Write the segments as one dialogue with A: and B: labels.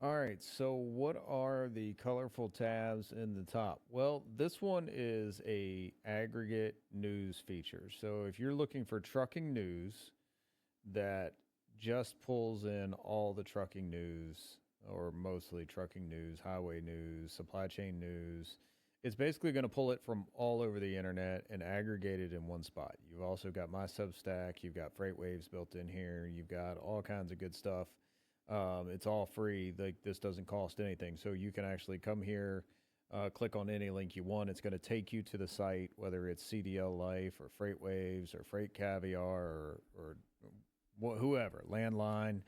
A: All right, so what are the colorful tabs in the top? Well, this one is a aggregate news feature. So if you're looking for trucking news that just pulls in all the trucking news or mostly trucking news, highway news, supply chain news, it's basically going to pull it from all over the internet and aggregate it in one spot. You've also got my Substack, you've got FreightWaves built in here, you've got all kinds of good stuff. It's all free. Like this doesn't cost anything, so you can actually come here, click on any link you want. It's going to take you to the site, whether it's CDL Life or FreightWaves or Freight Caviar or whoever, Landline,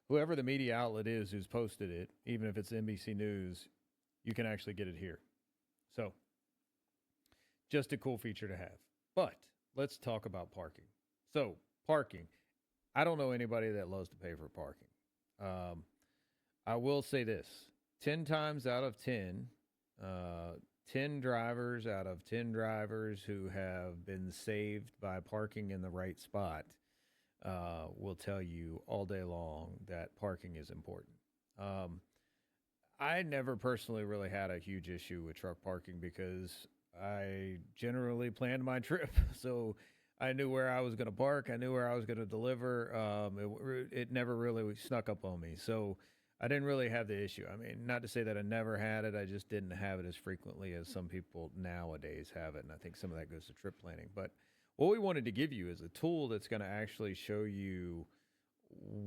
A: whoever the media outlet is who's posted it, even if it's NBC News, you can actually get it here. So, just a cool feature to have. But let's talk about parking. So, parking. I don't know anybody that loves to pay for parking. I will say this 10 times out of 10, 10 drivers out of 10 drivers who have been saved by parking in the right spot will tell you all day long that parking is important. I never personally really had a huge issue with truck parking because I generally planned my trip. So I knew where I was going to park. I knew where I was going to deliver. It never really snuck up on me. So I didn't really have the issue. I mean, not to say that I never had it. I just didn't have it as frequently as some people nowadays have it. And I think some of that goes to trip planning. But what we wanted to give you is a tool that's going to actually show you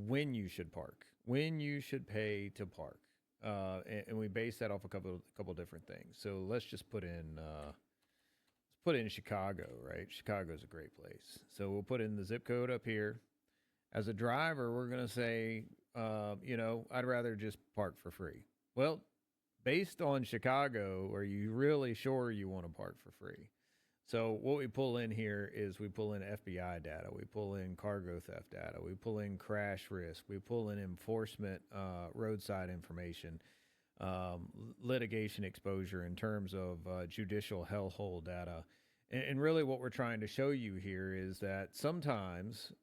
A: when you should park, when you should pay to park. And we base that off a couple different things. So let's just put in Chicago, right? Chicago's a great place. So we'll put in the zip code up here. As a driver, we're going to say, I'd rather just park for free. Well, based on Chicago, are you really sure you want to park for free? So what we pull in here is we pull in FBI data, we pull in cargo theft data, we pull in crash risk, we pull in enforcement, roadside information, litigation exposure in terms of judicial hellhole data. And really what we're trying to show you here is that sometimes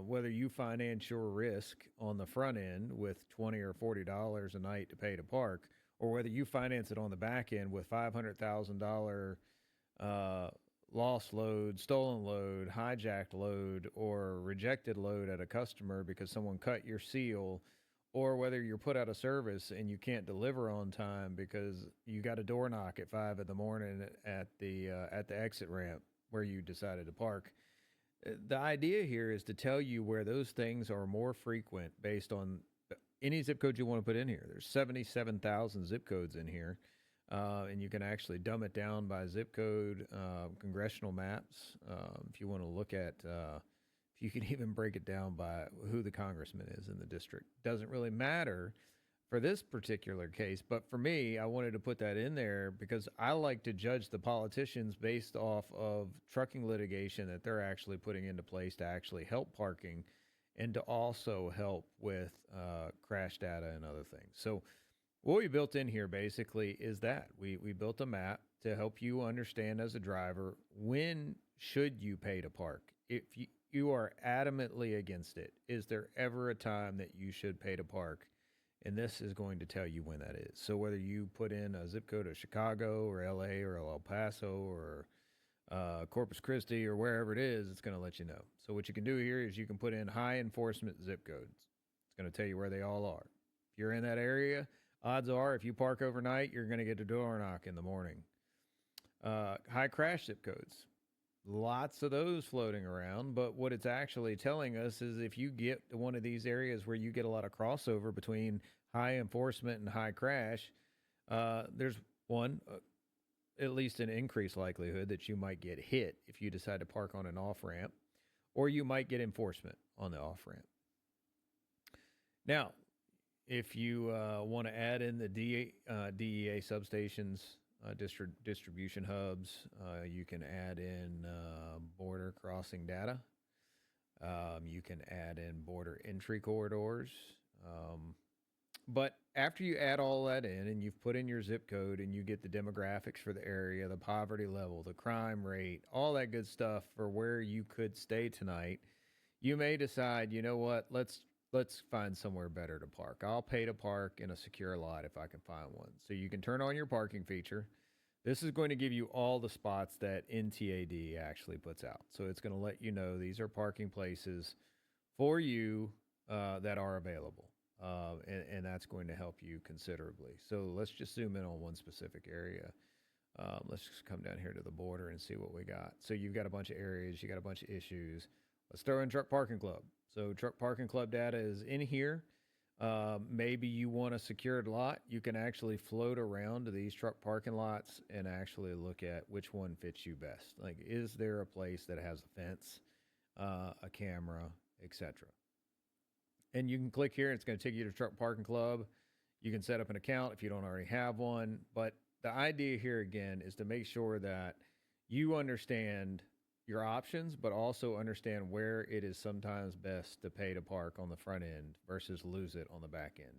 A: whether you finance your risk on the front end with $20 or $40 a night to pay to park, or whether you finance it on the back end with $500,000 lost load, stolen load, hijacked load, or rejected load at a customer because someone cut your seal, or whether you're put out of service and you can't deliver on time because you got a door knock at 5 in the morning at the exit ramp where you decided to park. The idea here is to tell you where those things are more frequent based on any zip code you want to put in here. There's 77,000 zip codes in here. And you can actually dumb it down by zip code, congressional maps. If you want to look at, if you can even break it down by who the congressman is in the district. Doesn't really matter for this particular case, but for me, I wanted to put that in there because I like to judge the politicians based off of trucking litigation that they're actually putting into place to actually help parking and to also help with crash data and other things. So what we built in here basically is that we built a map to help you understand as a driver when should you pay to park. If you are adamantly against it, is there ever a time that you should pay to park? And this is going to tell you when that is. So whether you put in a zip code of Chicago or LA or El Paso or Corpus Christi or wherever it is, it's going to let you know. So what you can do here is you can put in high enforcement zip codes. It's going to tell you where they all are. If you're in that area, odds are if you park overnight, you're going to get a door knock in the morning. High crash zip codes. Lots of those floating around, but what it's actually telling us is if you get to one of these areas where you get a lot of crossover between high enforcement and high crash, there's at least an increased likelihood that you might get hit if you decide to park on an off-ramp, or you might get enforcement on the off-ramp. Now, if you want to add in the DEA substations, distribution hubs, you can add in border crossing data. You can add in border entry corridors. But after you add all that in and you've put in your zip code and you get the demographics for the area, the poverty level, the crime rate, all that good stuff for where you could stay tonight, you may decide, you know what, let's let's find somewhere better to park. I'll pay to park in a secure lot if I can find one. So you can turn on your parking feature. This is going to give you all the spots that NTAD actually puts out. So it's going to let you know these are parking places for you that are available. And that's going to help you considerably. So let's just zoom in on one specific area. Let's just come down here to the border and see what we got. So you've got a bunch of areas, you got a bunch of issues. Let's throw in truck parking club. So truck parking club data is in here. Maybe you want a secured lot. You can actually float around to these truck parking lots and actually look at which one fits you best. Like, is there a place that has a fence, a camera, etc.? And you can click here. It's going to take you to truck parking club. You can set up an account if you don't already have one. But the idea here again is to make sure that you understand your options, but also understand where it is sometimes best to pay to park on the front end versus lose it on the back end.